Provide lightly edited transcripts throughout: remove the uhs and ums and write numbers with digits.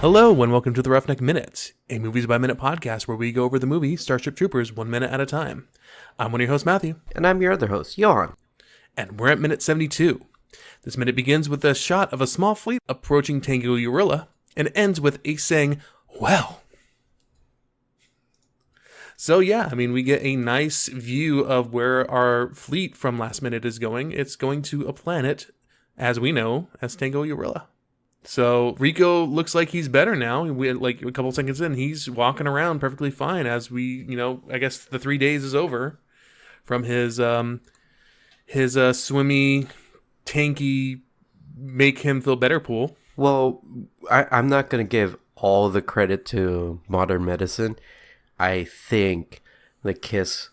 Hello and welcome to the Roughneck Minute, a Movies by Minute podcast where we go over the movie Starship Troopers 1 minute at a time. I'm one of your hosts, Matthew. And I'm your other host, Johan. And we're at minute 72. This minute begins with a shot of a small fleet approaching Tango Urilla and ends with Ace saying, "Well." So yeah, we get a nice view of where our fleet from last minute is going. It's going to a planet, as we know, as Tango Urilla. So Rico looks like he's better now. Like a couple seconds in, he's walking around perfectly fine as we, I guess the 3 days is over from his swimmy, tanky, make him feel better pool. Well, I'm not going to give all the credit to modern medicine. I think the kiss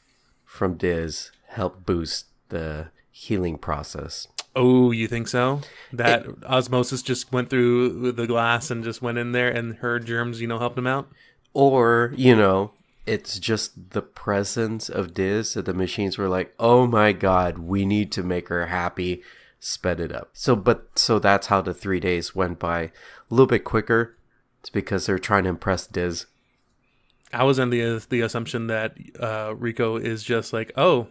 from Diz helped boost the healing process. Oh, you think so? That osmosis just went through the glass and just went in there and her germs, helped him out? Or, it's just the presence of Diz that the machines were like, oh my God, we need to make her happy, sped it up. So that's how the 3 days went by. A little bit quicker. It's because they're trying to impress Diz. I was under the assumption that Rico is just like, oh,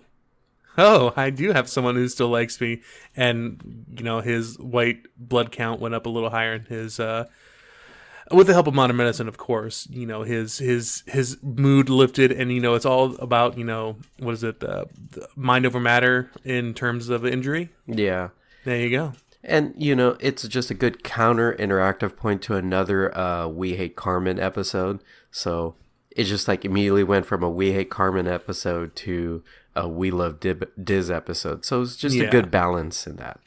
I do have someone who still likes me. And, his white blood count went up a little higher in his, with the help of modern medicine, of course, his mood lifted and, it's all about, what is it? The mind over matter in terms of injury. Yeah. There you go. And, it's just a good counter interactive point to another We Hate Carmen episode. So it just like immediately went from a We Hate Carmen episode to a We Love Diz episode. So it's just a good balance in that.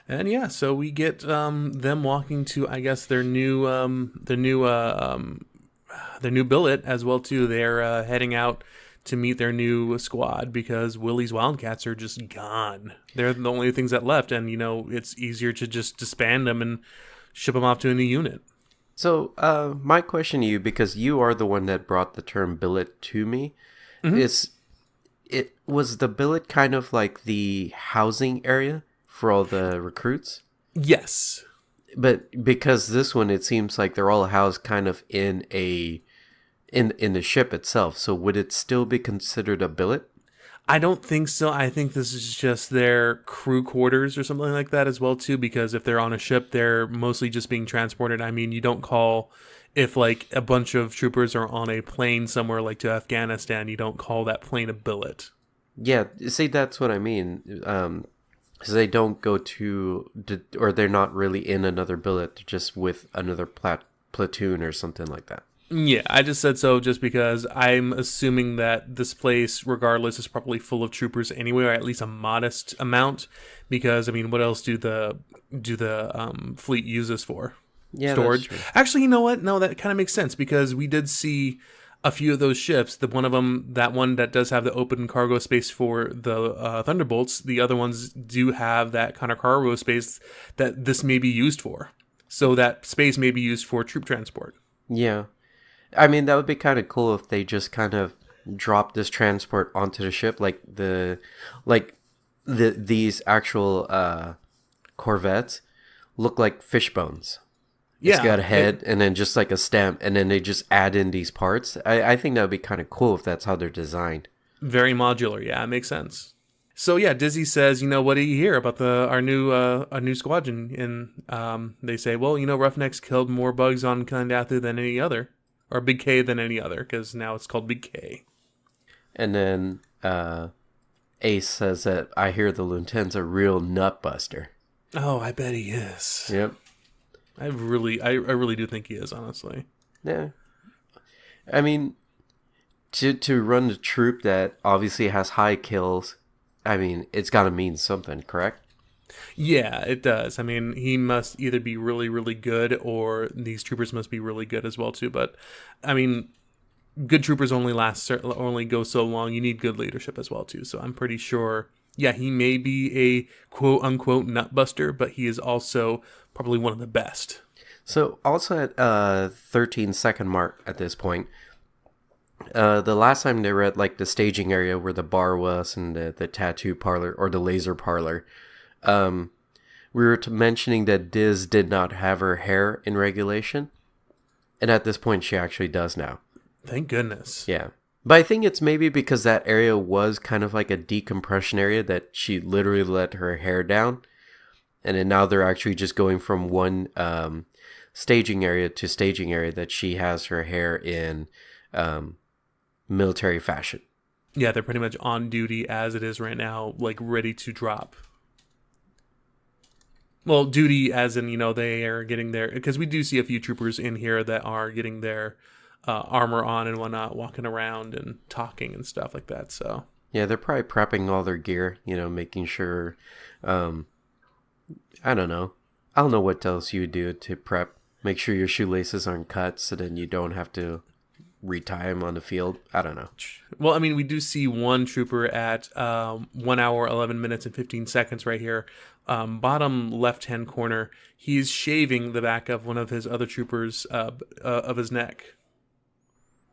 And yeah, so we get them walking to, I guess, their new billet as well too. They're heading out to meet their new squad because Willie's Wildcats are just gone. They're the only things that left, and it's easier to just disband them and ship them off to a new unit. So my question to you, because you are the one that brought the term billet to me, was the billet kind of like the housing area for all the recruits? Yes. But because this one, it seems like they're all housed kind of in the ship itself. So would it still be considered a billet? I don't think so. I think this is just their crew quarters or something like that as well too, because if they're on a ship, they're mostly just being transported. You don't call, if like a bunch of troopers are on a plane somewhere like to Afghanistan, you don't call that plane a billet. Yeah, see, that's what I mean. Because they don't go or they're not really in another billet, they're just with another platoon or something like that. Yeah, I just said so just because I'm assuming that this place, regardless, is probably full of troopers anyway, or at least a modest amount. Because what else do the fleet use this for? Yeah, storage. Actually, you know what? No, that kind of makes sense because we did see a few of those ships. That one that does have the open cargo space for the Thunderbolts. The other ones do have that kind of cargo space that this may be used for. So that space may be used for troop transport. Yeah. That would be kind of cool if they just kind of dropped this transport onto the ship, these actual corvettes look like fish bones. Yeah, it's got a head and then just like a stem, and then they just add in these parts. I think that would be kind of cool if that's how they're designed. Very modular, yeah, it makes sense. So yeah, Dizzy says, what do you hear about our new squadron? And they say, well, Roughnecks killed more bugs on Kandathu than any other. Or Big K than any other, because now it's called Big K. And then Ace says that I hear the lieutenant's a real nutbuster. Oh, I bet he is. Yep. I really do think he is, honestly. Yeah. To run the troop that obviously has high kills, it's got to mean something, correct? Yeah, it does. He must either be really, really good, or these troopers must be really good as well too. But good troopers only go so long. You need good leadership as well too. So I'm pretty sure. Yeah, he may be a quote unquote nutbuster, but he is also probably one of the best. So also at 13-second mark at this point, the last time they were at like the staging area where the bar was and the tattoo parlor or the laser parlor. we were mentioning that Diz did not have her hair in regulation. And at this point, she actually does now. Thank goodness. Yeah. But I think it's maybe because that area was kind of like a decompression area that she literally let her hair down. And then now they're actually just going from one staging area to staging area that she has her hair in military fashion. Yeah, they're pretty much on duty as it is right now, like ready to drop. Well, duty as in, they are getting their... Because we do see a few troopers in here that are getting their armor on and whatnot, walking around and talking and stuff like that, so... Yeah, they're probably prepping all their gear, making sure... I don't know. I don't know what else you would do to prep. Make sure your shoelaces aren't cut so then you don't have to retie them on the field. I don't know. Well, I mean, we do see one trooper at 1 hour, 11 minutes, and 15 seconds right here. Bottom left-hand corner. He's shaving the back of one of his other troopers of his neck.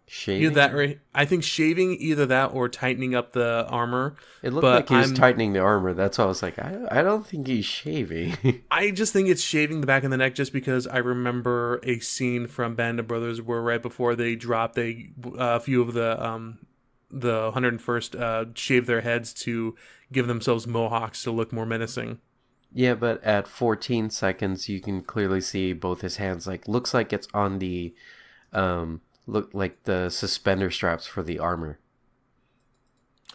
Shaving? Either that, right? I think shaving, either that or tightening up the armor. It looked like he was tightening the armor. That's why I was like, I don't think he's shaving. I just think it's shaving the back of the neck just because I remember a scene from Band of Brothers where right before they dropped, a few of the 101st shaved their heads to give themselves mohawks to look more menacing. Yeah, but at 14 seconds, you can clearly see both his hands. Like, looks like it's on the... look like the suspender straps for the armor.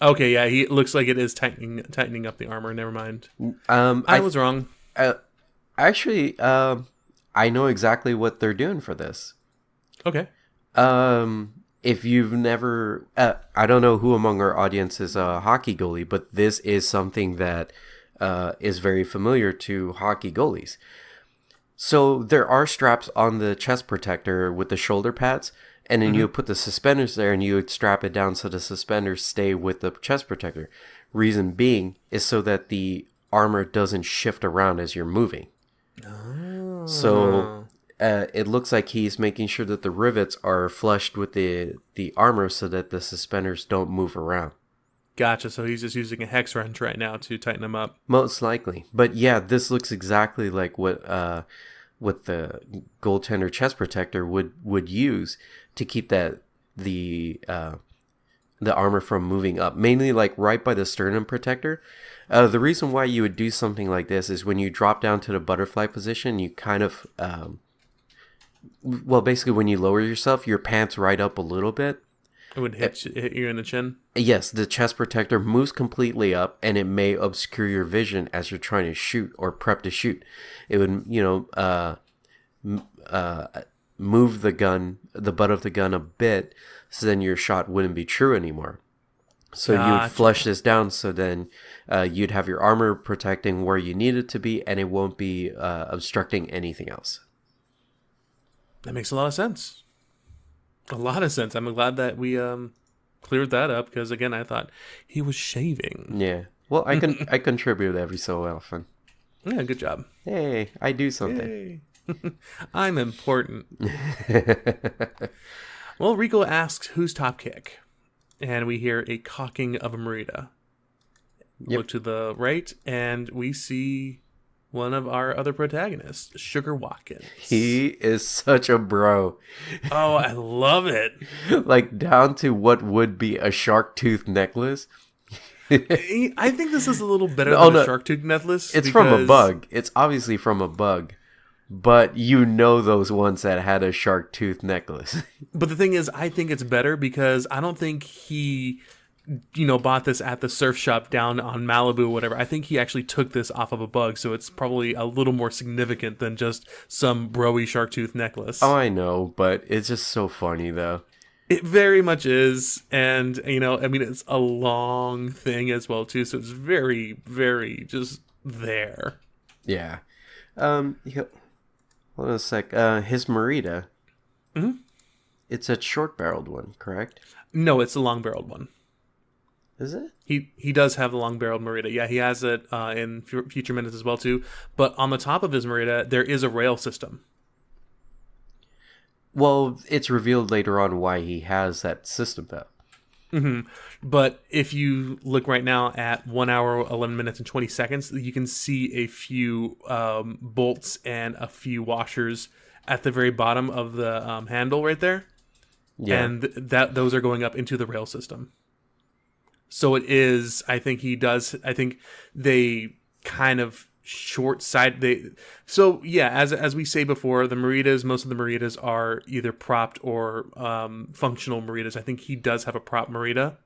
Okay, yeah, he looks like it is tightening up the armor. Never mind. I was wrong. Actually, I know exactly what they're doing for this. Okay. If you've never, I don't know who among our audience is a hockey goalie, but this is something that is very familiar to hockey goalies. So there are straps on the chest protector with the shoulder pads. And then you put the suspenders there and you would strap it down so the suspenders stay with the chest protector. Reason being is so that the armor doesn't shift around as you're moving. Oh. So it looks like he's making sure that the rivets are flushed with the armor so that the suspenders don't move around. Gotcha. So he's just using a hex wrench right now to tighten them up. Most likely. But yeah, this looks exactly like what the goaltender chest protector would use to keep the armor from moving up, mainly like right by the sternum protector. The reason why you would do something like this is when you drop down to the butterfly position, you kind of basically when you lower yourself, your pants right up a little bit. It would hit you in the chin? Yes, the chest protector moves completely up, and it may obscure your vision as you're trying to shoot or prep to shoot. It would, move the butt of the gun a bit, so then your shot wouldn't be true anymore. So you would flush this down, so then you'd have your armor protecting where you need it to be, and it won't be obstructing anything else. That makes a lot of sense. A lot of sense. I'm glad that we cleared that up, because again, I thought he was shaving. Yeah. Well, I contribute every so often. Yeah, good job. Hey, I do something. Hey. I'm important. Well, Rico asks, who's top kick? And we hear a cocking of a Merida. Yep. Look to the right, and we see one of our other protagonists, Sugar Watkins. He is such a bro. Oh, I love it. Like, down to what would be a shark tooth necklace. I think this is a little better than a shark tooth necklace. It's from a bug. It's obviously from a bug. But those ones that had a shark tooth necklace. But the thing is, I think it's better because I don't think he, bought this at the surf shop down on Malibu or whatever. I think he actually took this off of a bug, so it's probably a little more significant than just some bro-y shark tooth necklace. Oh, I know, but it's just so funny, though. It very much is, and, it's a long thing as well, too, so it's very, very just there. Yeah. Hold on a sec. His Merida. Mm-hmm. It's a short-barreled one, correct? No, it's a long-barreled one. Is it? He does have the long-barreled Merida. Yeah, he has it in future minutes as well, too. But on the top of his Merida, there is a rail system. Well, it's revealed later on why he has that system, though. Hmm. But if you look right now at 1 hour, 11 minutes, and 20 seconds, you can see a few bolts and a few washers at the very bottom of the handle right there. Yeah. And that those are going up into the rail system. So it is, I think they kind of short side they so yeah, as we say before, the Maritas, most of the Maritas are either propped or functional Maritas. I think he does have a prop Marita,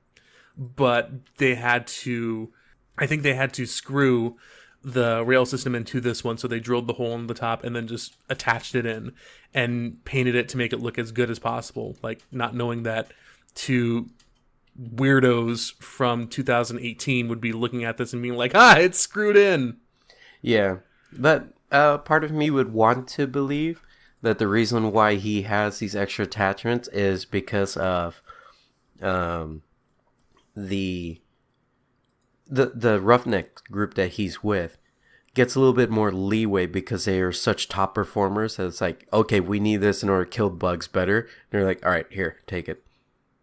but they had to, I think they had to screw the rail system into this one, so they drilled the hole in the top and then just attached it in and painted it to make it look as good as possible, like not knowing that two weirdos from 2018 would be looking at this and being like, it's screwed in. Yeah. But part of me would want to believe that the reason why he has these extra attachments is because of the roughneck group that he's with gets a little bit more leeway because they are such top performers that it's like, okay, we need this in order to kill bugs better. And they're like, all right, here, take it.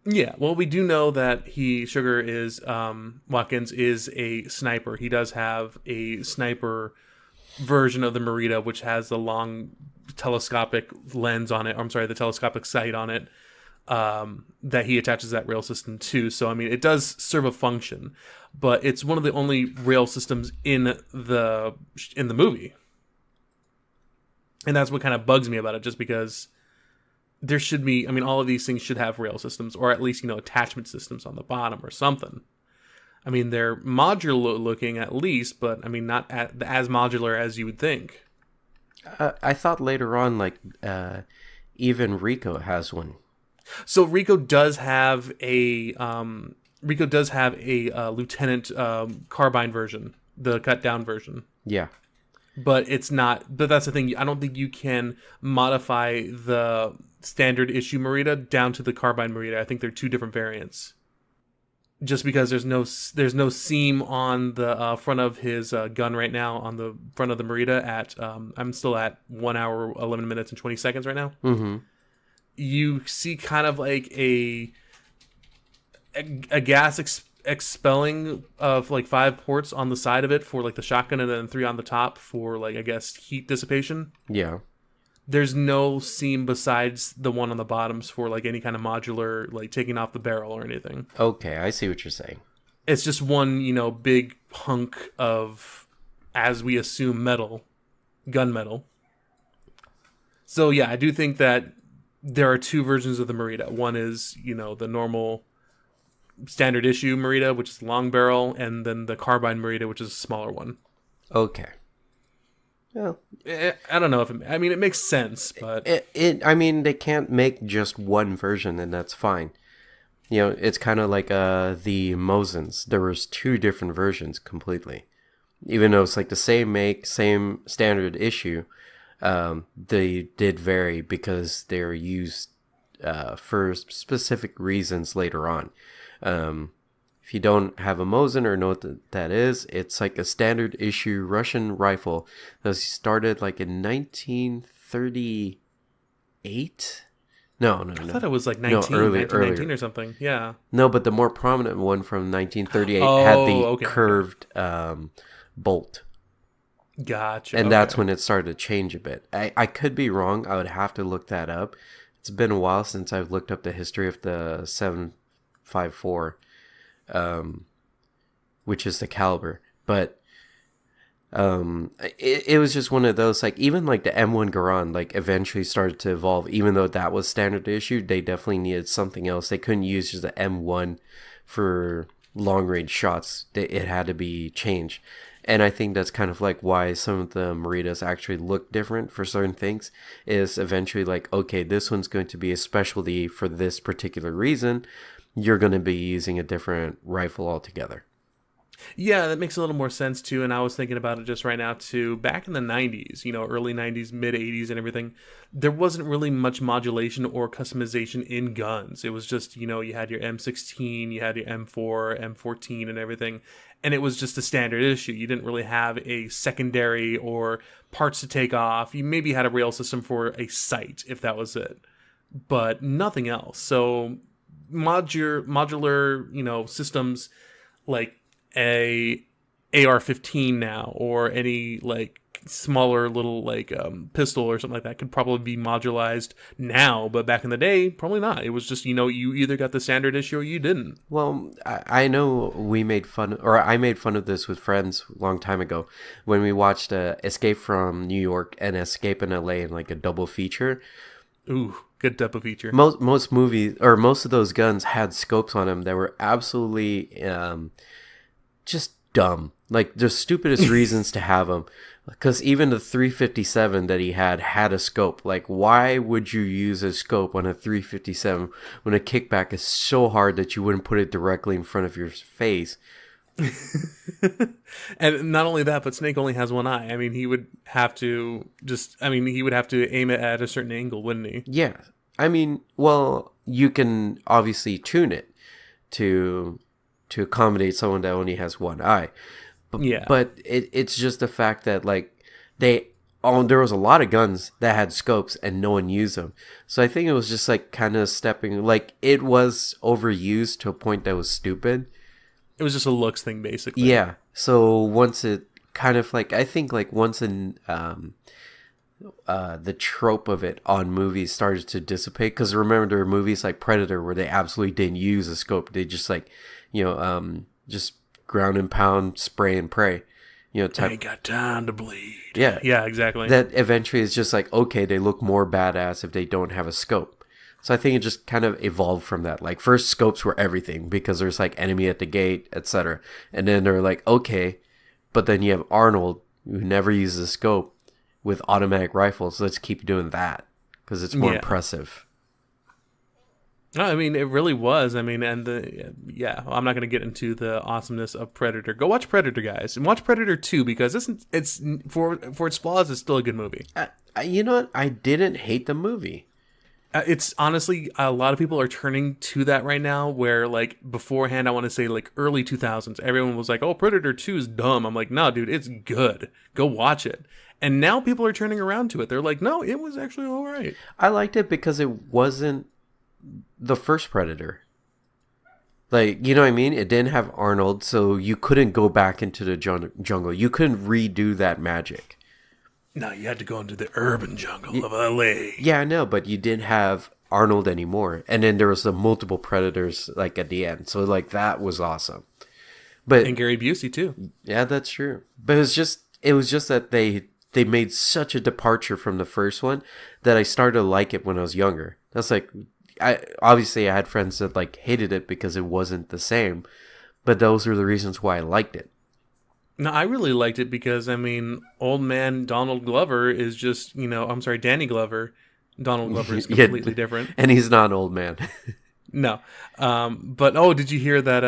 Yeah, well, we do know that Sugar is, Watkins is a sniper. He does have a sniper version of the Merida, which has the long telescopic lens on it. Or, I'm sorry, the telescopic sight on it, that he attaches that rail system to. So, I mean, it does serve a function, but it's one of the only rail systems in the movie. And that's what kind of bugs me about it, just because there should be, I mean, all of these things should have rail systems, or at least, attachment systems on the bottom or something. I mean, they're modular looking at least, but I mean, not as modular as you would think. I thought later on, like, even Rico has one. So Rico does have a lieutenant carbine version, the cut down version. Yeah. But it's not. But that's the thing. I don't think you can modify the standard issue Merida down to the carbine Merida. I think they're two different variants. Just because there's no seam on the front of his gun right now, on the front of the Merida. I'm still at 1 hour, 11 minutes, and 20 seconds right now. Mm-hmm. You see kind of like a gas expelling of like 5 ports on the side of it for like the shotgun, and then 3 on the top for like, I guess, heat dissipation. Yeah. There's no seam besides the one on the bottoms for like any kind of modular, like taking off the barrel or anything. Okay, I see what you're saying. It's just one, big hunk of, as we assume, metal, gunmetal. So yeah, I do think that there are 2 versions of the Merida. One is, the normal standard issue Merida, which is long barrel, and then the carbine Merida, which is a smaller one. Okay. Well, I don't know if it makes sense, but I mean, they can't make just one version, and that's fine. It's kind of like the Mosins. There was 2 different versions completely, even though it's like the same make, same standard issue. They did vary because they were used for specific reasons later on. If you don't have a Mosin or know what that is, it's like a standard issue Russian rifle that was started like in 1938. No. I thought it was like 1919 earlier. Or something. Yeah. No, but the more prominent one from 1938 had the curved bolt. Gotcha. And that's when it started to change a bit. I could be wrong. I would have to look that up. It's been a while since I've looked up the history of the 7.54, which is the caliber. But it was just one of those, like, even like the M1 Garand, like, eventually started to evolve. Even though that was standard issue, they definitely needed something else. They couldn't use just the M1 for long range shots. It had to be changed. And I think that's kind of like why some of the Maritas actually look different for certain things, is eventually like, okay, this one's going to be a specialty for this particular reason. You're going to be using a different rifle altogether. Yeah, that makes a little more sense too. And I was thinking about it just right now too. Back in the 90s, early 90s, mid 80s and everything, there wasn't really much modulation or customization in guns. It was just, you had your M16, you had your M4, M14 and everything. And it was just a standard issue. You didn't really have a secondary or parts to take off. You maybe had a rail system for a sight, if that was it. But nothing else. So modular, systems like a AR-15 now, or any like smaller little like pistol or something like that could probably be modularized now, but back in the day, probably not. It was just, you either got the standard issue or you didn't. Well, I know we made fun, or I made fun of this with friends a long time ago when we watched Escape from New York and Escape in LA in like a double feature. Ooh, good double feature. Most movies, or most of those guns had scopes on them that were absolutely just dumb. Like, the stupidest reasons to have them. Because even the 357 that he had a scope. Like, why would you use a scope on a 357 when a kickback is so hard that you wouldn't put it directly in front of your face? And not only that, but Snake only has one eye. I mean, he would have to aim it at a certain angle, wouldn't he? Yeah. I mean, well, you can obviously tune it to accommodate someone that only has one eye. But it's just the fact that, like, there was a lot of guns that had scopes and no one used them. So I think it was just like kind of stepping, like, it was overused to a point that was stupid. It was just a looks thing, basically. Yeah. So once it kind of like, I think like once in the trope of it on movies started to dissipate, because remember there were movies like Predator where they absolutely didn't use a scope. They just like, just ground and pound, spray and pray, type. Ain't got time to bleed. Yeah. Yeah, exactly. That eventually is just like, okay, they look more badass if they don't have a scope. So I think it just kind of evolved from that. Like, first scopes were everything because there's like enemy at the gate, etc. And then they're like, okay, but then you have Arnold who never uses a scope with automatic rifles. Let's keep doing that because it's more impressive. No, I mean, it really was. I mean, and I'm not going to get into the awesomeness of Predator. Go watch Predator, guys, and watch Predator 2 because it's for its flaws, it's still a good movie. You know what? I didn't hate the movie. It's honestly, a lot of people are turning to that right now, where like beforehand, I want to say like early 2000s, everyone was like, oh, Predator 2 is dumb. I'm like, no, dude, it's good. Go watch it. And now people are turning around to it. They're like, no, it was actually all right. I liked it because it wasn't the first Predator. Like, you know what I mean? It didn't have Arnold, so you couldn't go back into the jungle. You couldn't redo that magic. No, you had to go into the urban jungle of LA. Yeah, I know, but you didn't have Arnold anymore. And then there was the multiple Predators, like, at the end. So, like, that was awesome. And Gary Busey, too. Yeah, that's true. But it was just that they made such a departure from the first one that I started to like it when I was younger. That's like, I had friends that like hated it because it wasn't the same, but those are the reasons why I liked it. No, I really liked it because, I mean, old man Donald Glover is just, Danny Glover. Donald Glover is completely different. And he's not an old man. No. But, did you hear that,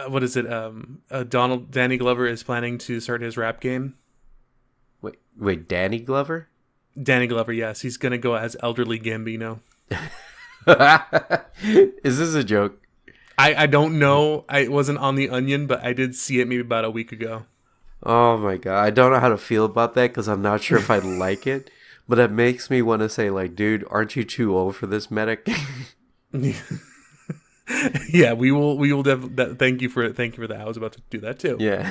what is it? Danny Glover is planning to start his rap game. Wait, Danny Glover? Danny Glover, yes. He's going to go as elderly Gambino. Is this a joke? I don't know. It wasn't on The Onion, but I did see it maybe about a week ago. Oh my god. I don't know how to feel about that because I'm not sure if I like it. But it makes me want to say, like, dude, aren't you too old for this medic? Yeah, we will thank you for that. I was about to do that too. Yeah.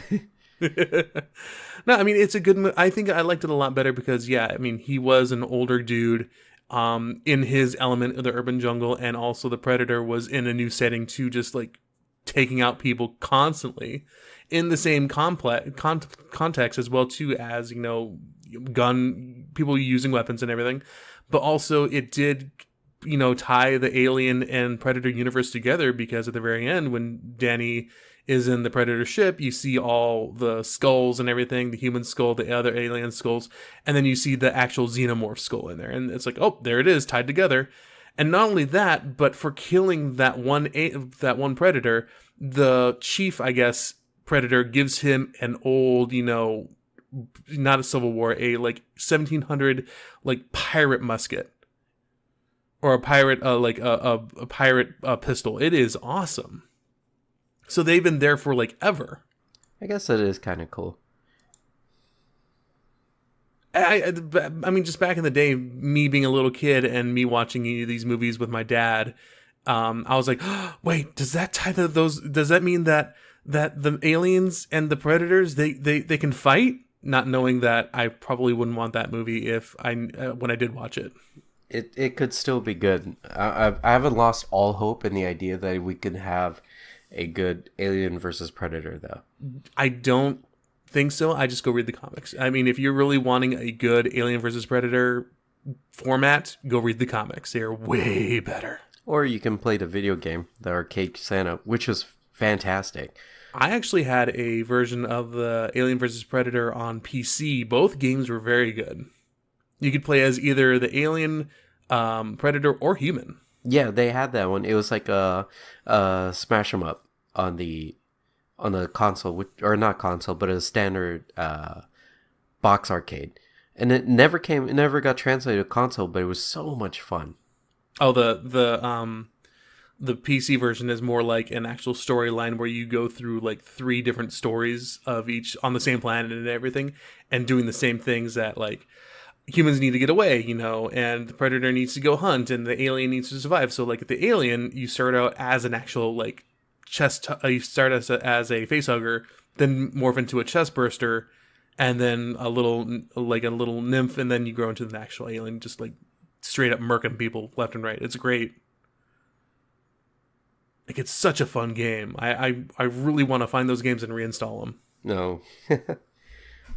No, I mean, it's a good I think I liked it a lot better because, yeah, I mean, he was an older dude in his element of the urban jungle, and also the Predator was in a new setting too, just like taking out people constantly in the same context as well too, as gun people using weapons and everything. But also it did tie the Alien and Predator universe together, because at the very end, when Danny is in the Predator ship, you see all the skulls and everything, the human skull, the other alien skulls, and then you see the actual xenomorph skull in there, and it's like, oh, there it is, tied together. And not only that, but for killing that one Predator, the chief, I guess, Predator gives him an old, not a Civil War, a like 1700 like pirate musket. Or a pirate, a pirate pistol. It is awesome. So they've been there for like ever. I guess that is kind of cool. I mean, just back in the day, me being a little kid and me watching these movies with my dad, I was like, oh, wait, does that tie to those? Does that mean that the aliens and the predators they can fight? Not knowing that I probably wouldn't want that movie if when I did watch it. It could still be good. I haven't lost all hope in the idea that we could have a good Alien versus Predator, though. I don't think so. I just go read the comics. I mean, if you're really wanting a good Alien versus Predator format, go read the comics. They're way better. Or you can play the video game, the Arcade Santa, which was fantastic. I actually had a version of the Alien vs. Predator on PC. Both games were very good. You could play as either the alien, predator, or human. Yeah, they had that one. It was like a smash 'em up on the console, or not console, but a standard box arcade. And it never got translated to console, but it was so much fun. Oh, the PC version is more like an actual storyline where you go through like 3 different stories of each on the same planet and everything, and doing the same things that like humans need to get away, and the predator needs to go hunt, and the alien needs to survive. So like the alien, you start out as an actual like you start as a facehugger, then morph into a chest burster, and then a little nymph, and then you grow into the actual alien, just like straight up murking people left and right. It's great. Like, it's such a fun game. I really want to find those games and reinstall them. No.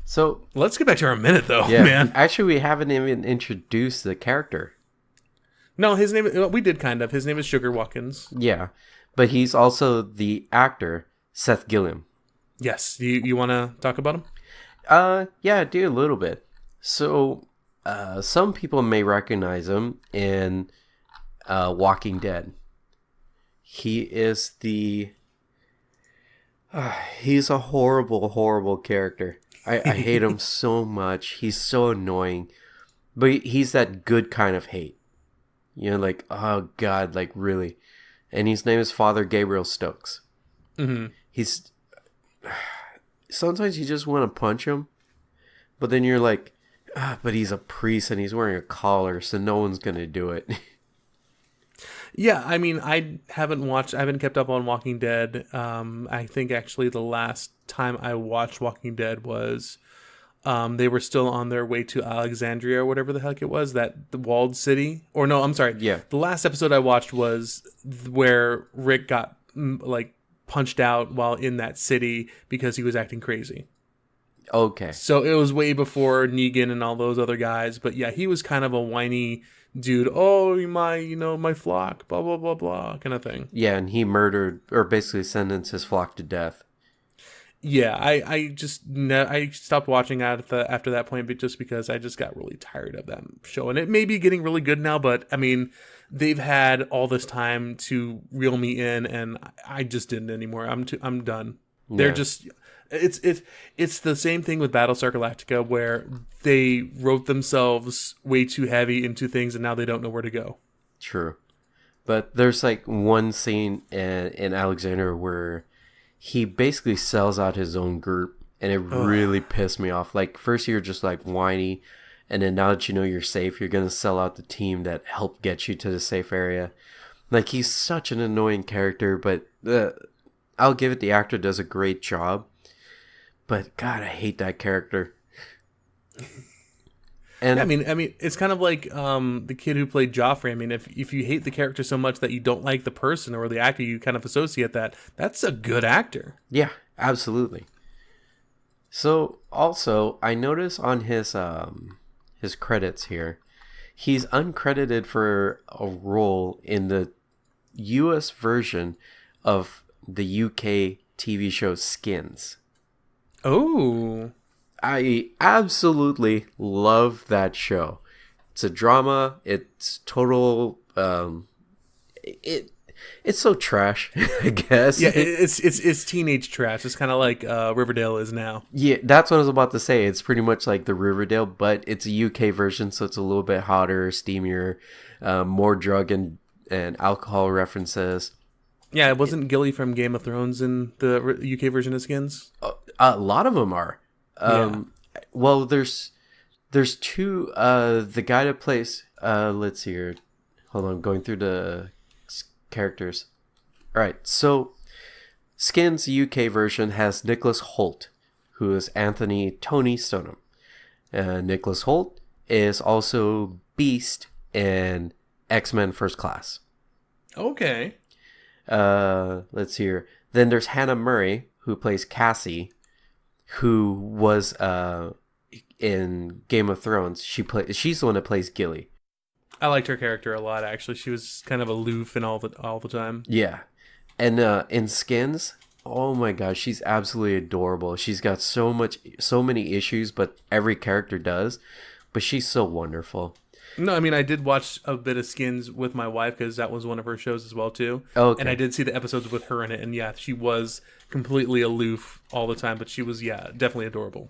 So let's get back to our minute, though, yeah, man. Actually, we haven't even introduced the character. No, his name. We did kind of. His name is Sugar Watkins. Yeah, but he's also the actor Seth Gilliam. Yes. You want to talk about him? Yeah, I do a little bit. So, some people may recognize him in Walking Dead. He is he's a horrible, horrible character. I hate him so much. He's so annoying. But he's that good kind of hate. Like, oh God, like really. And his name is Father Gabriel Stokes. Mm-hmm. Sometimes you just want to punch him. But then you're like, but he's a priest and he's wearing a collar, so no one's going to do it. Yeah, I mean, I haven't kept up on Walking Dead. I think actually the last time I watched Walking Dead was they were still on their way to Alexandria or whatever the heck it was, the walled city. Or no, I'm sorry. Yeah. The last episode I watched was where Rick got like punched out while in that city because he was acting crazy. Okay. So it was way before Negan and all those other guys. But yeah, he was kind of a whiny dude. Oh, my flock, blah, blah, blah, blah, kind of thing. Yeah, and he murdered, or basically sentenced his flock to death. Yeah, I stopped watching after that point, but just because I just got really tired of that show. And it may be getting really good now, but I mean, they've had all this time to reel me in, and I just didn't anymore. I'm done. Yeah. They're just... It's the same thing with Battlestar Galactica, where they wrote themselves way too heavy into things and now they don't know where to go. True. But there's like one scene in Alexander where he basically sells out his own group, and it really pissed me off. Like, first you're just like whiny, and then now that you know you're safe, you're going to sell out the team that helped get you to the safe area. Like, he's such an annoying character, but I'll give it, the actor does a great job. But God, I hate that character. And yeah, I mean, it's kind of like the kid who played Joffrey. I mean, if you hate the character so much that you don't like the person or the actor, you kind of associate that. That's a good actor. Yeah, absolutely. So also, I notice on his credits here, he's uncredited for a role in the U.S. version of the UK TV show Skins. Oh, I absolutely love that show. It's a drama. It's total. It's so trash, I guess. Yeah, it's teenage trash. It's kind of like Riverdale is now. Yeah, that's what I was about to say. It's pretty much like the Riverdale, but it's a UK version, so it's a little bit hotter, steamier, more drug and alcohol references. Yeah, it wasn't Gilly from Game of Thrones in the UK version of Skins. A lot of them are. Yeah. Well, there's There's two. The guy that plays. Let's see here. Hold on, going through the characters. All right, so Skins UK version has Nicholas Holt, who is Anthony Tony Stoneham. Nicholas Holt is also Beast in X-Men First Class. Okay. Let's see here. Then there's Hannah Murray, who plays Cassie, who was in Game of Thrones. She's the one that plays Gilly. I liked her character a lot, actually. She was kind of aloof and all the time. Yeah. And in Skins, oh my gosh, she's absolutely adorable. She's got so many issues, but every character does. But she's so wonderful. No, I mean, I did watch a bit of Skins with my wife because that was one of her shows as well, too. Okay. And I did see the episodes with her in it. And yeah, she was completely aloof all the time, but she was, definitely adorable.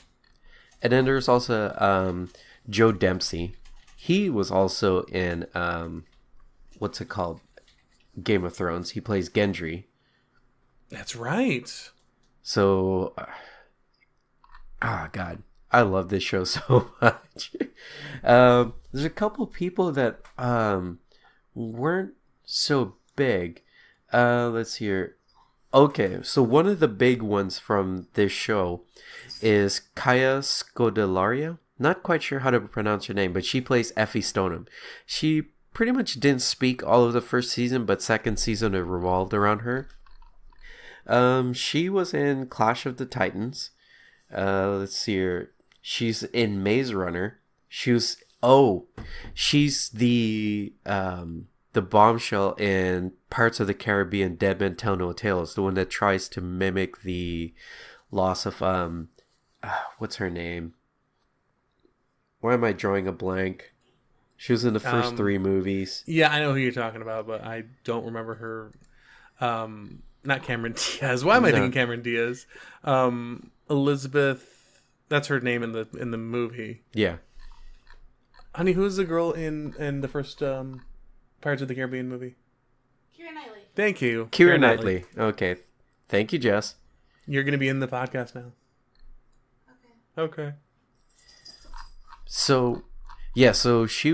And then there's also Joe Dempsey. He was also in, what's it called? Game of Thrones. He plays Gendry. That's right. So, God, I love this show so much. There's a couple people that weren't so big. Let's see here. Okay, so one of the big ones from this show is Kaya Scodelario. Not quite sure how to pronounce her name, but she plays Effie Stoneham. She pretty much didn't speak all of the first season, but second season it revolved around her. She was in Clash of the Titans. Let's see here. She's in Maze Runner. She's the bombshell in Parts of the Caribbean Dead Men Tell No Tales, the one that tries to mimic the loss of what's her name? Why am I drawing a blank? She was in the first three movies. Yeah, I know who you're talking about, but I don't remember her. Not Cameron Diaz. Why am I thinking Cameron Diaz? Elizabeth. That's her name in the movie. Yeah. Honey, who's the girl in the first Pirates of the Caribbean movie? Keira Knightley. Thank you. Keira Knightley. Okay. Thank you, Jess. You're going to be in the podcast now. Okay. So, yeah, so she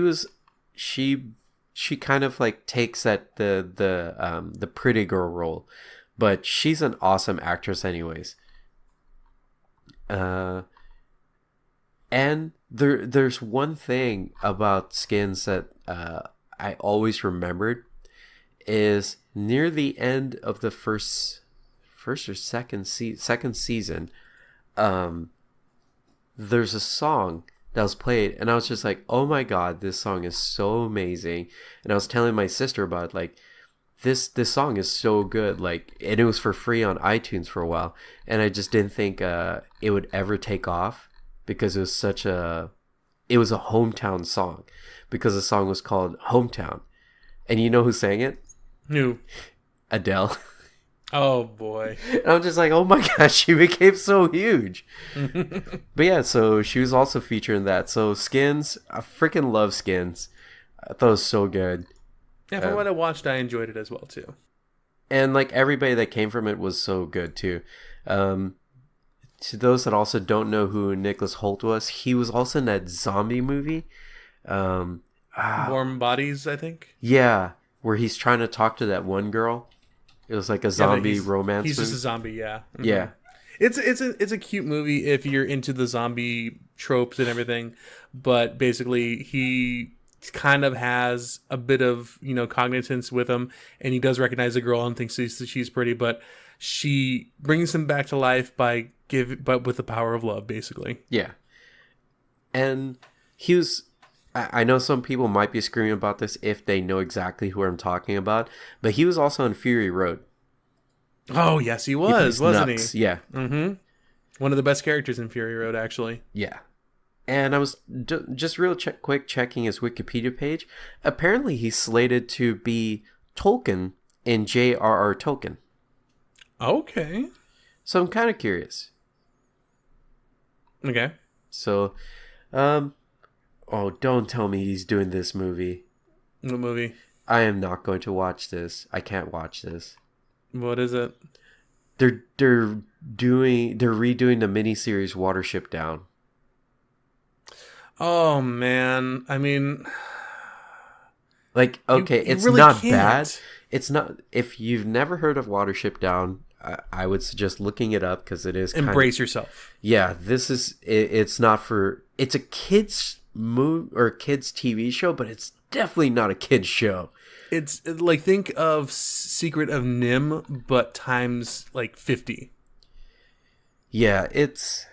kind of like takes that the pretty girl role, but she's an awesome actress anyways. And there's one thing about Skins that I always remembered is near the end of the first or second season, there's a song that was played, and I was just like, oh my god, this song is so amazing. And I was telling my sister about it, like, this song is so good, like, and it was for free on iTunes for a while, and I just didn't think it would ever take off because it was a hometown song, because the song was called Hometown. And you know who sang it? Who? Adele. Oh boy. And I'm just like, oh my gosh, she became so huge. But yeah, so she was also featured in that. So Skins, I freaking love Skins. I thought it was so good. Yeah, from what I watched, I enjoyed it as well too. And like everybody that came from it was so good too. To those that also don't know who Nicholas Holt was, he was also in that zombie movie. Warm Bodies, I think. Yeah, where he's trying to talk to that one girl. It was like a zombie romance. He's movie. just a zombie, yeah. Mm-hmm. Yeah. It's a cute movie if you're into the zombie tropes and everything, but basically he kind of has a bit of, cognizance with him, and he does recognize the girl and thinks she's pretty, but she brings him back to life but with the power of love, basically. Yeah. And he was, I know some people might be screaming about this if they know exactly who I'm talking about, but he was also in Fury Road. Oh, yes, he was, wasn't Nux. he? Yeah. Mm-hmm. One of the best characters in Fury Road, actually. Yeah. And I was just real quick checking his Wikipedia page. Apparently, he's slated to be Tolkien in J.R.R. Tolkien. Okay. So I'm kind of curious. Okay. So, oh, don't tell me he's doing this movie. What movie? I am not going to watch this. I can't watch this. What is it? They're redoing the miniseries Watership Down. Oh man, I mean, Like, okay, you it's really not bad. can't It's not. If you've never heard of Watership Down, I would suggest looking it up because it is kind of. embrace yourself. Yeah, this is. It's not for. It's a kids movie or kids TV show, but it's definitely not a kids show. It's like think of Secret of Nim, but times like 50. Yeah, it's.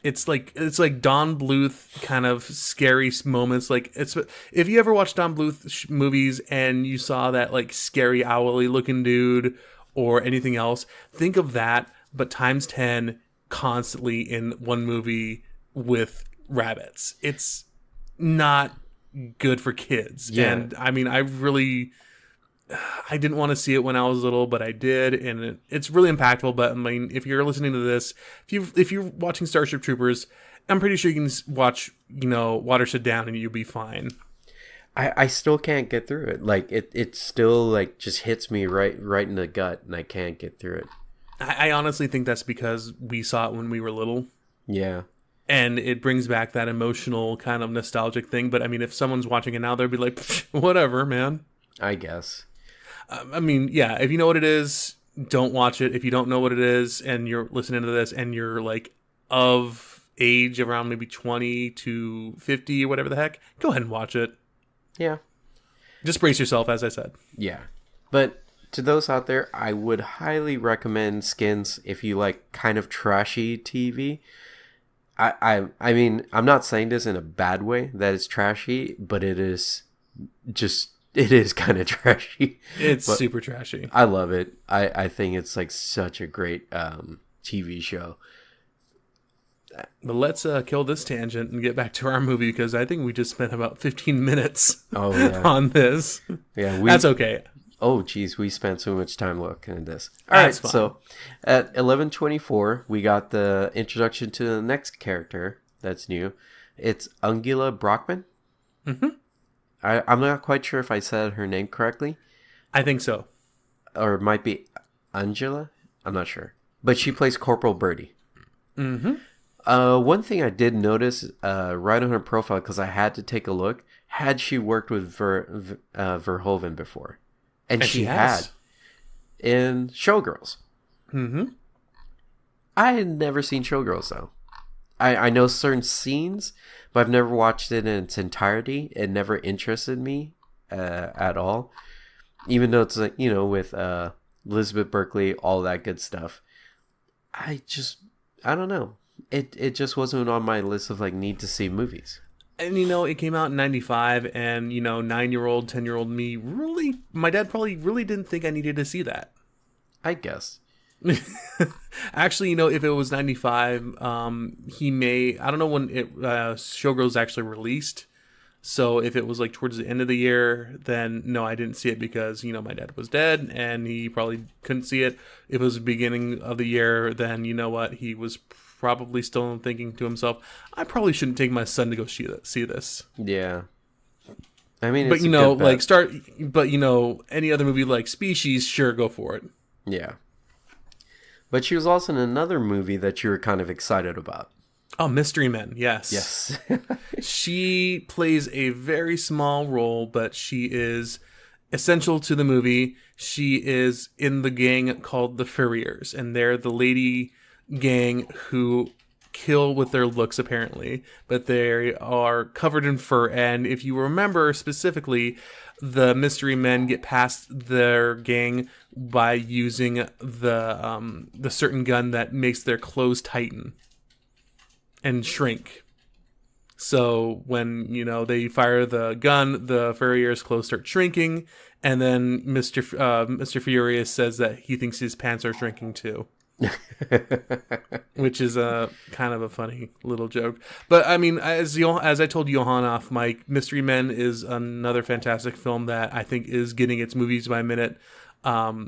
It's like Don Bluth kind of scary moments. Like it's if you ever watched Don Bluth movies and you saw that like scary owly looking dude or anything else, think of that, but times 10 constantly in one movie with rabbits. It's not good for kids. Yeah. And I mean, I didn't want to see it when I was little, but I did, and it's really impactful. But I mean, if you're listening to this, if you're watching Starship Troopers, I'm pretty sure you can watch Watership Down and you'll be fine. I still can't get through it. Like it still like just hits me right in the gut, and I can't get through it. I honestly think that's because we saw it when we were little, Yeah. and it brings back that emotional kind of nostalgic thing. But I mean, if someone's watching it now, they'll be like, whatever, man. I guess. I mean, yeah, if you know what it is, don't watch it. If you don't know what it is and you're listening to this and you're like of age around maybe 20 to 50 or whatever the heck, go ahead and watch it. Yeah. Just brace yourself, as I said. Yeah. But to those out there, I would highly recommend Skins if you like kind of trashy TV. I mean, I'm not saying this in a bad way that it's trashy, but it is kind of trashy. It's But super trashy. I love it. I think it's like such a great TV show. But let's kill this tangent and get back to our movie because I think we just spent about 15 minutes Oh yeah. on this. Yeah, That's okay. Oh geez, we spent so much time looking at this. That's fine. So at 11:24, we got the introduction to the next character that's new. It's Angela Brockman. Mm-hmm. I'm not quite sure if I said her name correctly, I think so. or it might be Angela. I'm not sure, but she plays Corporal Birdie. Mm-hmm. One thing I did notice right on her profile, because I had to take a look, had she worked with Verhoeven before? And she had in Showgirls. Mm-hmm. I had never seen Showgirls though. I know certain scenes, but I've never watched it in its entirety. It never interested me at all. Even though it's like, with Elizabeth Berkley, all that good stuff. I don't know. It just wasn't on my list of like need to see movies. And it came out in 95 and 9-year-old 10-year-old me my dad probably really didn't think I needed to see that. I guess. Actually, if it was 95, he may, I don't know when Showgirls actually released. So if it was like towards the end of the year, then no, I didn't see it because, my dad was dead and he probably couldn't see it. If it was the beginning of the year, then you know what? He was probably still thinking to himself, I probably shouldn't take my son to go see this. Yeah. I mean, But it's a good bet. any other movie like Species, sure, go for it. Yeah. But she was also in another movie that you were kind of excited about. Oh, Mystery Men, yes. Yes. She plays a very small role, but she is essential to the movie. She is in the gang called the Furriers, and they're the lady gang who kill with their looks, apparently, but they are covered in fur. And if you remember specifically, the Mystery Men get past their gang by using the certain gun that makes their clothes tighten and shrink. So when they fire the gun, the Furrier's clothes start shrinking, and then Mr. Furious says that he thinks his pants are shrinking too. Which is a kind of a funny little joke. But I mean, as I told Johan off mic, Mystery Men is another fantastic film that I think is getting its movies by minute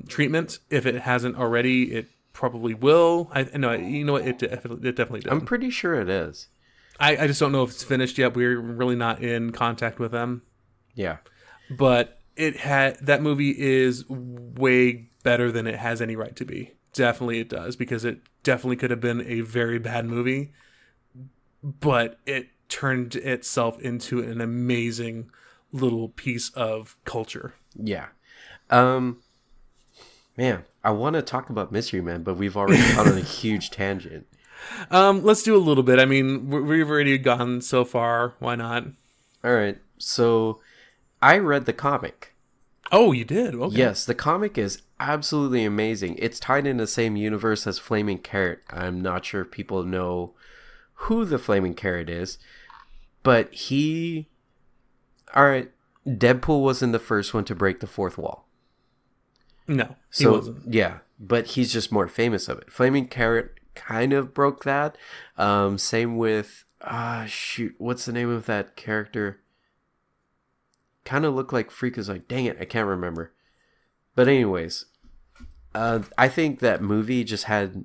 treatment. If it hasn't already, it probably will. It definitely did. I'm pretty sure it is. I just don't know if it's finished yet. We're really not in contact with them. Yeah. But that movie is way better than it has any right to be. Definitely it does, because it definitely could have been a very bad movie. but it turned itself into an amazing little piece of culture. Yeah. Man, I want to talk about Mystery Men, but we've already gone on a huge tangent. Let's do a little bit. I mean, we've already gone so far. Why not? All right. So I read the comic. Oh, you did? Okay. Yes, the comic is absolutely amazing. It's tied in the same universe as Flaming Carrot. I'm not sure if people know who the Flaming Carrot is, but he... All right, Deadpool wasn't the first one to break the fourth wall. No, he wasn't. Yeah, but he's just more famous of it. Flaming Carrot kind of broke that. Same with... shoot, what's the name of that character? Kind of looked like Freaka's like, dang it, I can't remember. But anyways, I think that movie just had...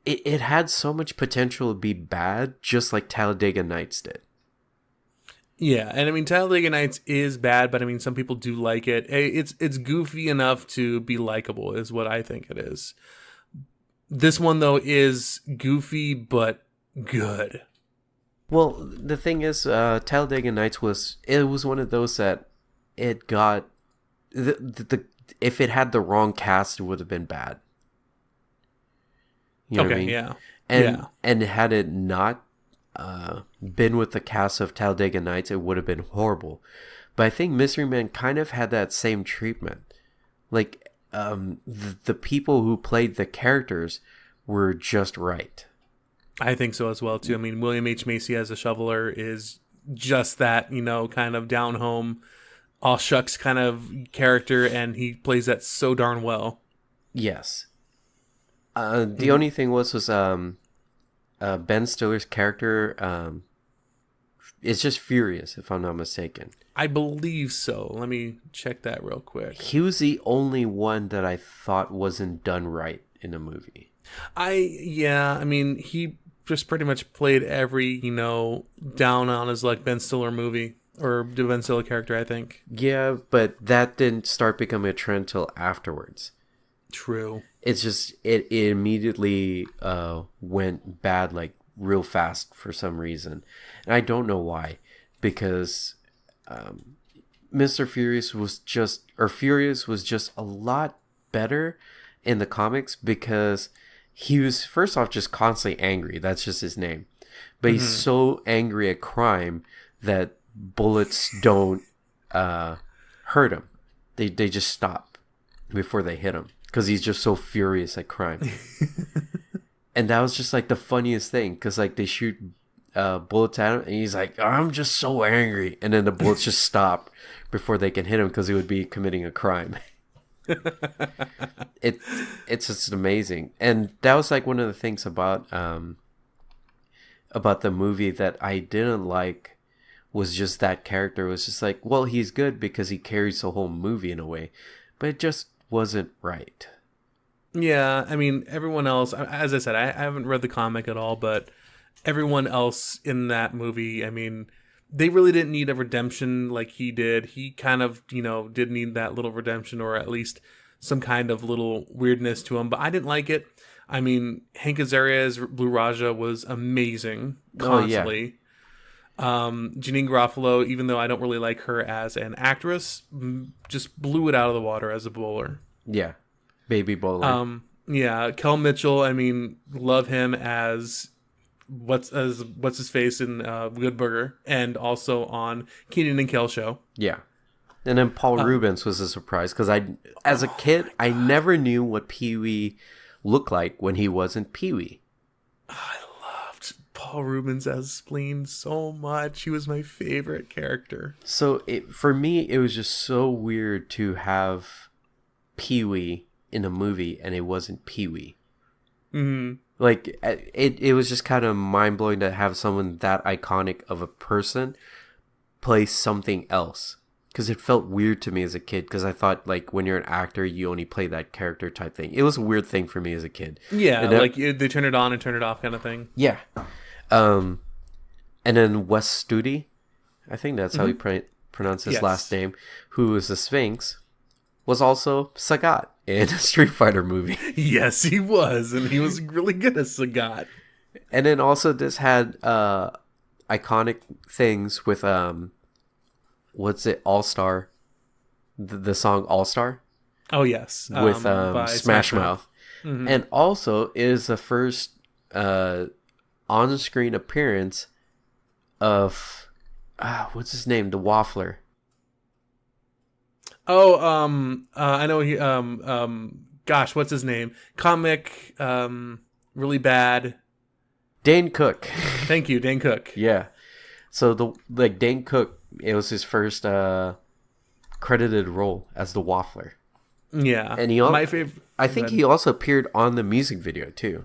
It had so much potential to be bad, just like Talladega Nights did. Yeah, and I mean, Talladega Nights is bad, but I mean, some people do like it. It's goofy enough to be likable, is what I think it is. This one, though, is goofy, but good. Well, the thing is, Talladega Nights was one of those that it got... if it had the wrong cast, it would have been bad. You know what I mean? Yeah. And had it not been with the cast of Talladega Nights, it would have been horrible. But I think Mystery Men kind of had that same treatment. Like, the people who played the characters were just right. I think so as well, too. I mean, William H. Macy as a shoveler is just that, kind of down home, all shucks kind of character, and he plays that so darn well. Yes. The only thing was Ben Stiller's character is just furious, if I'm not mistaken. I believe so. Let me check that real quick. He was the only one that I thought wasn't done right in the movie. I mean, he just pretty much played every, down on his luck Ben Stiller movie, or Ben Stiller character, I think. Yeah, but that didn't start becoming a trend till afterwards. True. It's just, it immediately went bad, like, real fast for some reason. And I don't know why. Because Mr. Furious was just a lot better in the comics, because he was, first off, just constantly angry. That's just his name. But he's so angry at crime that bullets don't hurt him. They just stop before they hit him, because he's just so furious at crime. And that was just like the funniest thing, because like they shoot bullets at him, and he's like, I'm just so angry. And then the bullets just stop before they can hit him, because he would be committing a crime. It's just amazing. And that was like one of the things about the movie that I didn't like, was just that character was just like, well, he's good because he carries the whole movie in a way, but it just wasn't right. Yeah, I mean, everyone else, as I said, I haven't read the comic at all, but everyone else in that movie, I mean, they really didn't need a redemption like he did. He kind of, did need that little redemption, or at least some kind of little weirdness to him, but I didn't like it. I mean, Hank Azaria's Blue Raja was amazing constantly. Janine Garofalo, even though I don't really like her as an actress, just blew it out of the water as a bowler. Yeah. Baby bowler. Yeah. Kel Mitchell, I mean, love him as what's his face in Good Burger, and also on Keenan and Kel show. Yeah. And then Paul Rubens was a surprise, because as a kid, I never knew what Pee-wee looked like when he wasn't Pee-wee. I loved Paul Rubens as Spleen so much. He was my favorite character. So for me, it was just so weird to have Pee-wee in a movie and it wasn't Pee-wee. Mm-hmm. Like, it was just kind of mind-blowing to have someone that iconic of a person play something else. Because it felt weird to me as a kid, because I thought, like, when you're an actor, you only play that character type thing. It was a weird thing for me as a kid. Yeah, like they turn it on and turn it off kind of thing. Yeah. And then Wes Studi, I think that's how you pronounce his last name, who is the Sphinx, was also Sagat in a Street Fighter movie. Yes, he was, and he was really good as Sagat. And then also this had iconic things with what's it, All Star, the song All Star Oh yes, with by Smash Mouth. Mhm. And also is the first on-screen appearance of what's his name, the Waffler. Oh, I know he. Gosh, what's his name? Comic. Really bad. Dane Cook. Thank you, Dane Cook. Yeah. So Dane Cook, it was his first credited role as the Waffler. Yeah, And my favorite. I think he also appeared on the music video too.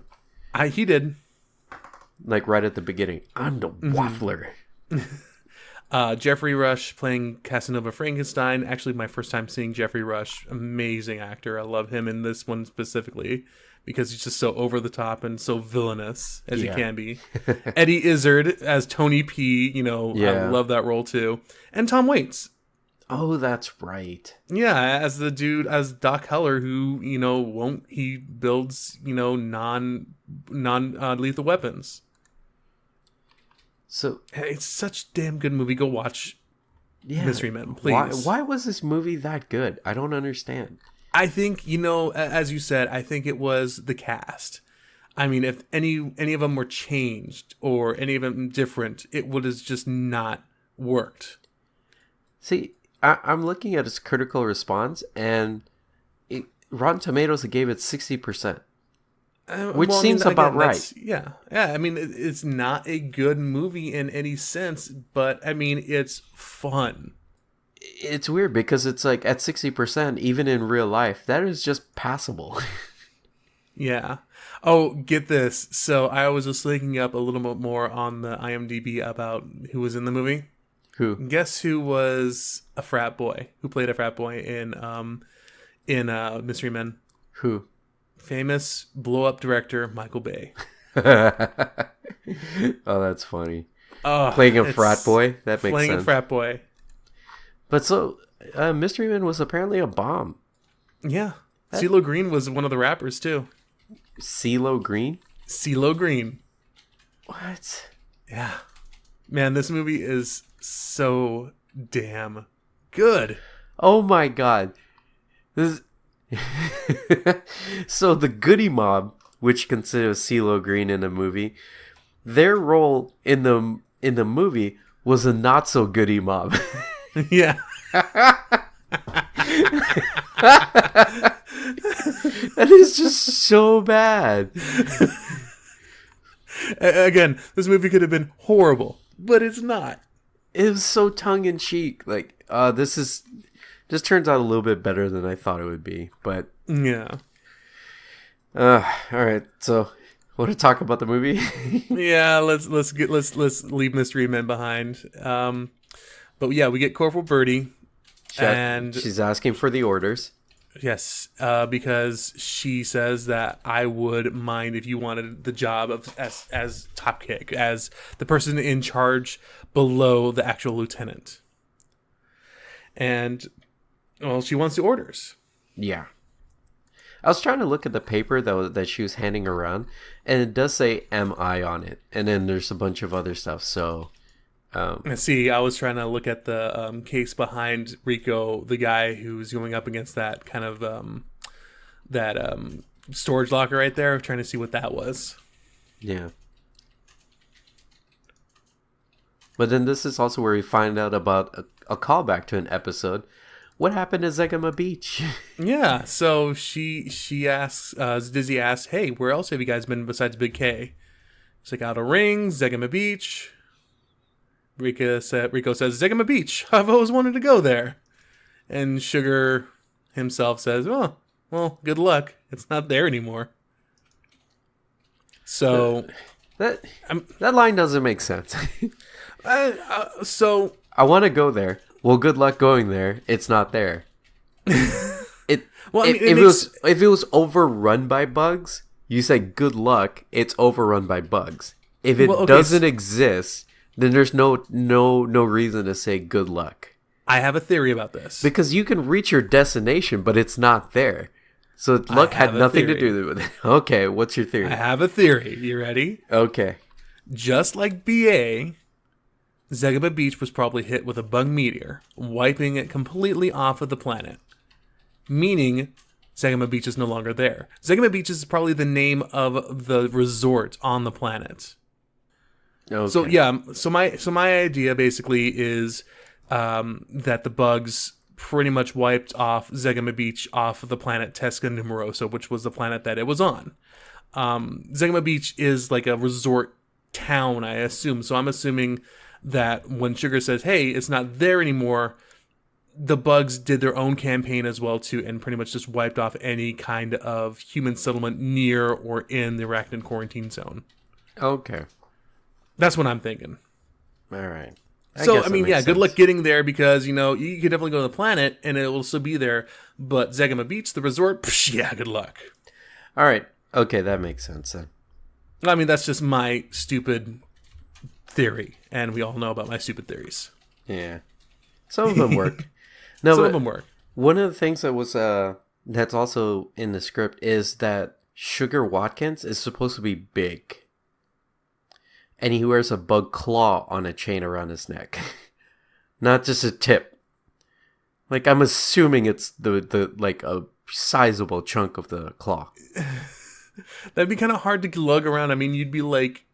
He did. Like right at the beginning. I'm the Waffler. Jeffrey Rush playing Casanova Frankenstein. Actually, my first time seeing Jeffrey Rush. Amazing actor. I love him in this one specifically because he's just so over the top and so villainous as he can be. Eddie Izzard as Tony P. I love that role too. And Tom Waits. Oh, that's right. Yeah, as the dude, as Doc Heller, who he builds non lethal weapons. So It's such a damn good movie. Go watch Mystery Men, please. Why was this movie that good? I don't understand. I think as you said, I think it was the cast. I mean, if any of them were changed or any of them different, it would have just not worked. See, I'm looking at its critical response, and Rotten Tomatoes gave it 60%, which seems about right. Yeah. I mean, it's not a good movie in any sense, but I mean, it's fun. It's weird because it's like at 60%, even in real life, that is just passable. Yeah. Oh, get this. So I was just looking up a little bit more on the IMDb about who was in the movie. Who? Guess who was a frat boy? Who played a frat boy in Mystery Men? Who? Famous blow-up director Michael Bay. Oh, that's funny. Playing a frat boy? That makes sense. Playing a frat boy. But so, Mystery Men was apparently a bomb. Yeah. CeeLo Green was one of the rappers, too. CeeLo Green? CeeLo Green. What? Yeah. Man, this movie is so damn good. Oh my god. This So the Goodie Mob, which considers CeeLo Green in the movie, their role in the movie was a not so Goodie Mob. Yeah. That is just so bad. Again, this movie could have been horrible, but it's not. It was so tongue in cheek. Like, this turns out a little bit better than I thought it would be. But yeah. All right. So, want to talk about the movie? Yeah. Let's leave Mystery Men behind. But yeah, we get Corporal Birdie, and she's asking for the orders. Yes, because she says that I would mind if you wanted the job of as top kick, as the person in charge below the actual lieutenant. And well, she wants the orders. Yeah. I was trying to look at the paper that she was handing around, and it does say MI on it, and then there's a bunch of other stuff. So, see, I was trying to look at the case behind Rico, the guy who's going up against that kind of storage locker right there, trying to see what that was. Yeah. But then this is also where we find out about a callback to an episode. What happened to Zegama Beach? Yeah, so she asks, Dizzy asks, hey, where else have you guys been besides Big K? It's like Outer Rings, Zegama Beach. Rico says, Zegama Beach. I've always wanted to go there. And Sugar himself says, oh, well, good luck. It's not there anymore. So that line doesn't make sense. So I want to go there. Well, good luck going there. It's not there. If it was overrun by bugs, you say good luck. It's overrun by bugs. If it doesn't exist, then there's no reason to say good luck. I have a theory about this. Because you can reach your destination, but it's not there. So I luck had have a nothing to theory. do with it. Okay, what's your I theory? have a theory. You ready? Okay. Just like BA, Zegaba Beach was probably hit with a bug meteor, wiping it completely off of the planet. Meaning, Zegama Beach is no longer there. Zegama Beach is probably the name of the resort on the planet. So Okay. yeah, so my idea basically is that the bugs pretty much wiped off Zegama Beach off of the planet Tesca Numerosa, which was the planet that it was on. Zegama Beach is like a resort town, I assume. So I'm assuming that when Sugar says, "Hey, it's not there anymore," the bugs did their own campaign as well too, and pretty much just wiped off any kind of human settlement near or in the Arachnid quarantine zone. Okay. That's what I'm thinking. All right. So, guess I that mean, makes yeah, good sense. luck getting there because, you could definitely go to the planet and it will still be there. But Zegama Beach, the resort, psh, yeah, good luck. All right. Okay, that makes sense then. I mean, that's just my stupid theory. And we all know about my stupid theories. Yeah. Some of them work. No, Some but of them work. one of the things that was that's also in the script is that Sugar Watkins is supposed to be big. And he wears a bug claw on a chain around his neck. Not just a tip. Like, I'm assuming it's the like a sizable chunk of the claw. That'd be kind of hard to lug around. I mean, you'd be like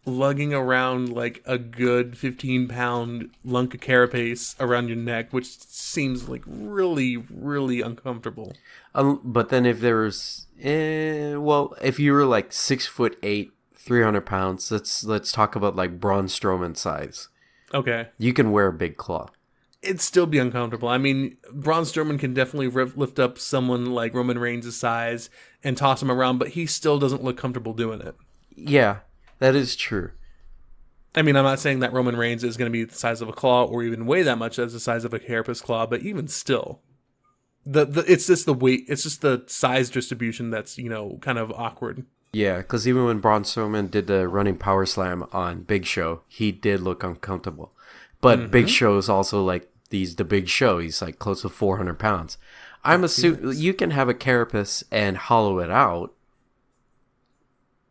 lugging around like a good 15-pound lunk of carapace around your neck, which seems like really, really uncomfortable. But then if there's, well, if you were like 6'8", 300 pounds, let's talk about like Braun Strowman size. Okay. You can wear a big claw. It'd still be uncomfortable. I mean, Braun Strowman can definitely lift up someone like Roman Reigns' size and toss him around, but he still doesn't look comfortable doing it. Yeah, that is true. I mean, I'm not saying that Roman Reigns is going to be the size of a claw or even weigh that much as the size of a carapace claw, but even still, it's just the weight, it's just the size distribution that's, kind of awkward. Yeah, because even when Braun Strowman did the running power slam on Big Show, he did look uncomfortable. But Big Show is also like the Big Show. He's like close to 400 pounds. I'm assuming you can have a carapace and hollow it out.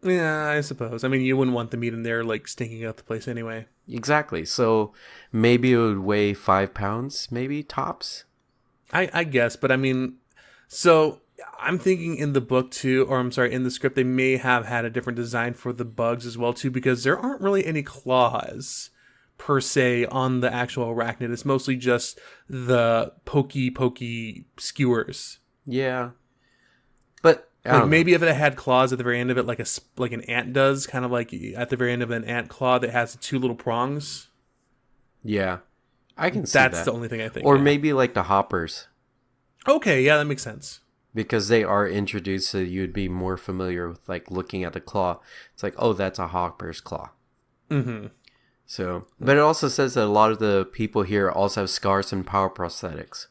Yeah, I suppose. I mean, you wouldn't want the meat in there like stinking out the place anyway. Exactly. So maybe it would weigh 5 pounds, maybe tops. I guess, but I mean, so I'm thinking in the book too, or I'm sorry, in the script, they may have had a different design for the bugs as well too, because there aren't really any claws per se on the actual arachnid. It's mostly just the pokey skewers. Yeah. But Like maybe if it had claws at the very end of it, like an ant does, kind of like at the very end of an ant claw that has two little prongs. yeah, I can see That's that. the only thing I think. Or yeah. maybe like the hoppers, Okay, yeah, that makes sense. because they are introduced, so you'd be more familiar with like looking at the claw. It's like, oh, that's a hopper's claw. Mm-hmm. So, but it also says that a lot of the people here also have scars and power prosthetics.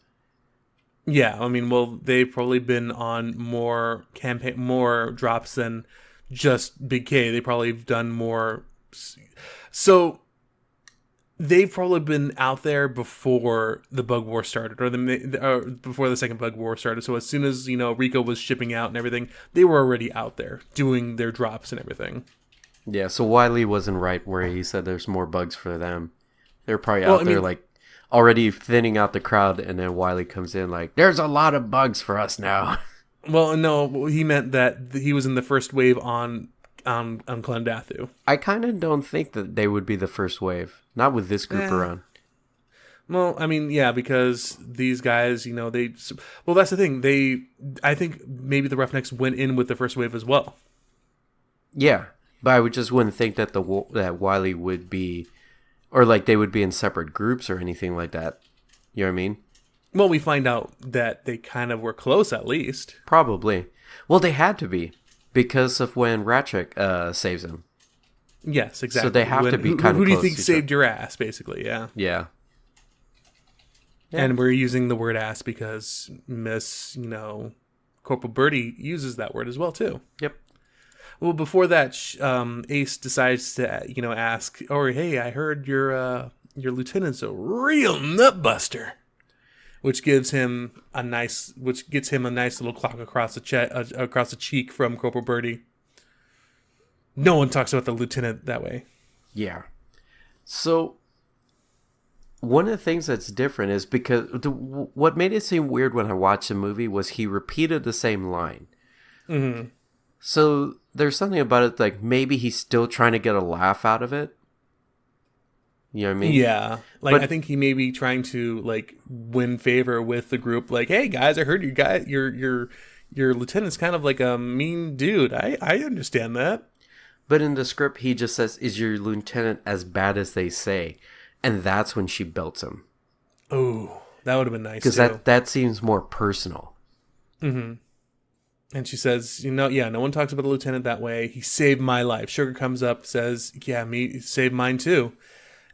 Yeah, I mean, well, they've probably been on more drops than just Big K. They probably have done more. So they've probably been out there before the Bug War started, or before the second Bug War started. So as soon as Rico was shipping out and everything, they were already out there doing their drops and everything. Yeah, so Wiley wasn't right where he said there's more bugs for them. They're probably out there like already thinning out the crowd, and then Wiley comes in like, there's a lot of bugs for us now. Well, no, he meant that he was in the first wave on Clendathu. I kind of don't think that they would be the first wave. Not with this group around. Well, I mean, yeah, because these guys, well, that's the thing. I think maybe the Roughnecks went in with the first wave as well. Yeah, but I wouldn't think that that Wiley would be, or like they would be in separate groups or anything like that. You know what I mean? Well, we find out that they kind of were close, at least. Probably. Well, they had to be because of when Ratchik saves him. Yes, exactly. So they have to be kind of Who do you close think to each saved your ass, basically? Yeah. Yeah. And we're using the word ass because Miss, Corporal Birdie uses that word as well, too. Yep. Well, before that, Ace decides to, ask, "Oh, hey, I heard your lieutenant's a real nutbuster." which gets him a nice little clock across the cheek from Corporal Birdie. No one talks about the lieutenant that way. Yeah. So one of the things that's different is because what made it seem weird when I watched the movie was he repeated the same line. Mm-hmm. So there's something about it like maybe he's still trying to get a laugh out of it. You know what I mean? Yeah. I think he may be trying to win favor with the group. Like, hey guys, I heard your lieutenant's kind of like a mean dude. I understand that. But in the script, he just says, "Is your lieutenant as bad as they say?" And that's when she belts him. Oh, that would have been nice. Because that seems more personal. Mm-hmm. And she says, no one talks about the lieutenant that way. He saved my life. Sugar comes up, says, yeah, me saved mine too.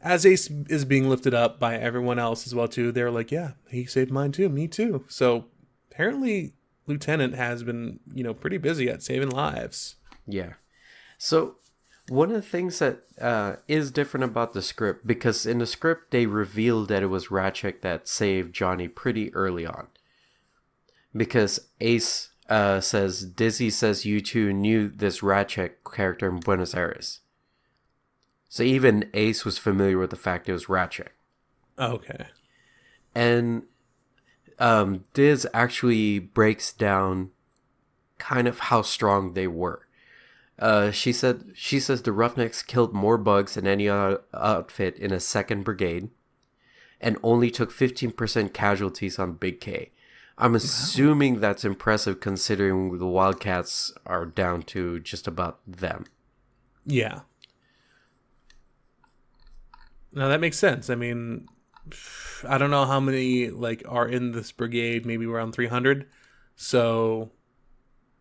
As Ace is being lifted up by everyone else as well too, they're like, yeah, he saved mine too, me too. So apparently Lieutenant has been, pretty busy at saving lives. Yeah. So one of the things that is different about the script, because in the script they revealed that it was Ratchet that saved Johnny pretty early on. Because Ace says, Dizzy says you two knew this Ratchet character in Buenos Aires. So even Ace was familiar with the fact it was Ratchet. Okay. And Diz actually breaks down kind of how strong they were. She says the Roughnecks killed more bugs than any other outfit in a 2nd Brigade and only took 15% casualties on Big K. I'm assuming that's impressive considering the Wildcats are down to just about them. Yeah. Now that makes sense. I mean, I don't know how many are in this brigade, maybe around 300. So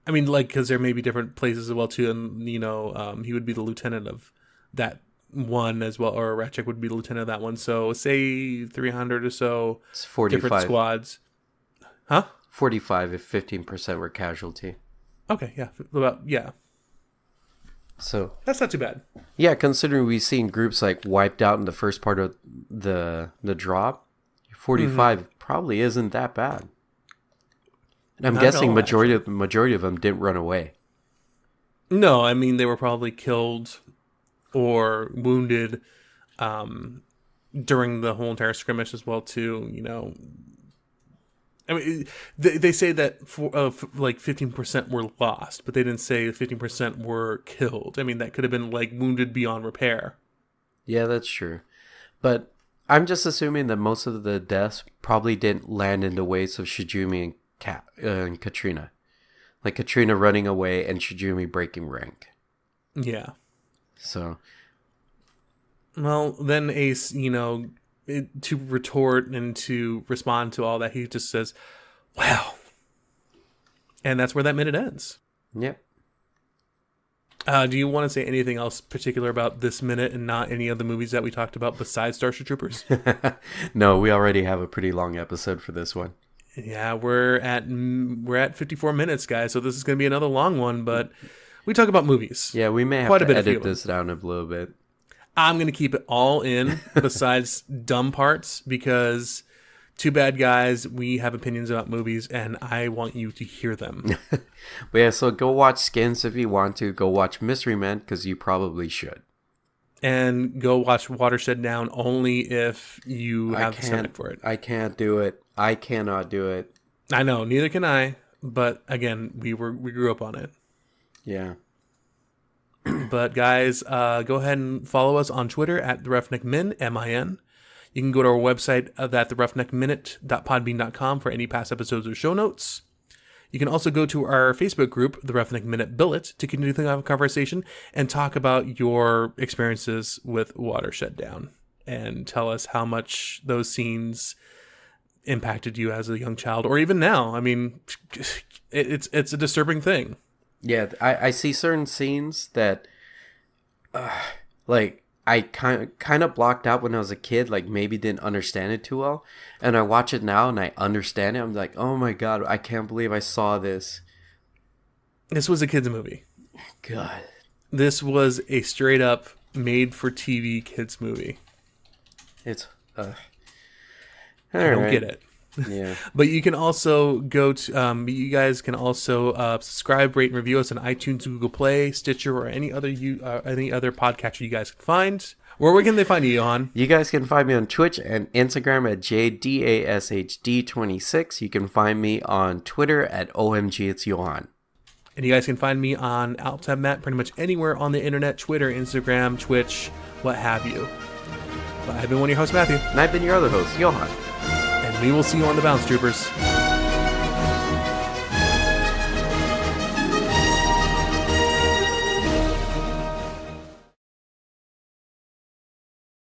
I mean, because there may be different places as well too, and he would be the lieutenant of that one as well, or Ratchet would be the lieutenant of that one. So say 300 or so. It's 45. Different squads. Huh? 45 if 15% were casualty. Okay, yeah, yeah. So that's not too bad. Yeah, considering we've seen groups wiped out in the first part of the drop, 45 probably isn't that bad. And I'm guessing majority of them didn't run away. No, I mean they were probably killed or wounded during the whole entire skirmish as well too. I mean, they say that 15% were lost, but they didn't say 15% were killed. I mean, that could have been wounded beyond repair. Yeah, that's true. But I'm just assuming that most of the deaths probably didn't land in the waves of Shijumi and Katrina. Like Katrina running away and Shijumi breaking rank. Yeah. So. Well, then Ace, to retort and to respond to all that, he just says, wow. And that's where that minute ends. Yep. Do you want to say anything else particular about this minute and not any of the movies that we talked about besides Starship Troopers? No, we already have a pretty long episode for this one. Yeah, we're at 54 minutes, guys, so this is going to be another long one, but we talk about movies. Yeah, we may have to edit this down a little bit. I'm going to keep it all in besides dumb parts because too bad, guys, we have opinions about movies and I want you to hear them. But yeah, so go watch Skins if you want to. Go watch Mystery Men because you probably should. And go watch Watershed Down only if you have the stomach for it. I can't do it. I cannot do it. I know, neither can I. But again, we grew up on it. Yeah. But guys, go ahead and follow us on Twitter at The Roughneck Min, M-I-N. You can go to our website at theroughneckminute.podbean.com for any past episodes or show notes. You can also go to our Facebook group, The Roughneck Minute Billet, to continue the conversation and talk about your experiences with Watershed Down and tell us how much those scenes impacted you as a young child or even now. I mean, it's a disturbing thing. Yeah, I see certain scenes that, I kind of blocked out when I was a kid, maybe didn't understand it too well. And I watch it now and I understand it. I'm like, oh my God, I can't believe I saw this. This was a kid's movie. God. This was a straight up made for TV kids movie. It's, I don't get it. Yeah. But you can also go to, you guys can also subscribe, rate, and review us on iTunes, Google Play, Stitcher, or any other podcatcher you guys can find. Where can they find you, Johan? You guys can find me on Twitch and Instagram at JDASHD26. You can find me on Twitter at OMG It's Johan. And you guys can find me on AltTabMatt pretty much anywhere on the internet, Twitter, Instagram, Twitch, what have you. But I've been one of your hosts, Matthew. And I've been your other host, Johan. And we will see you on the Bounce Troopers.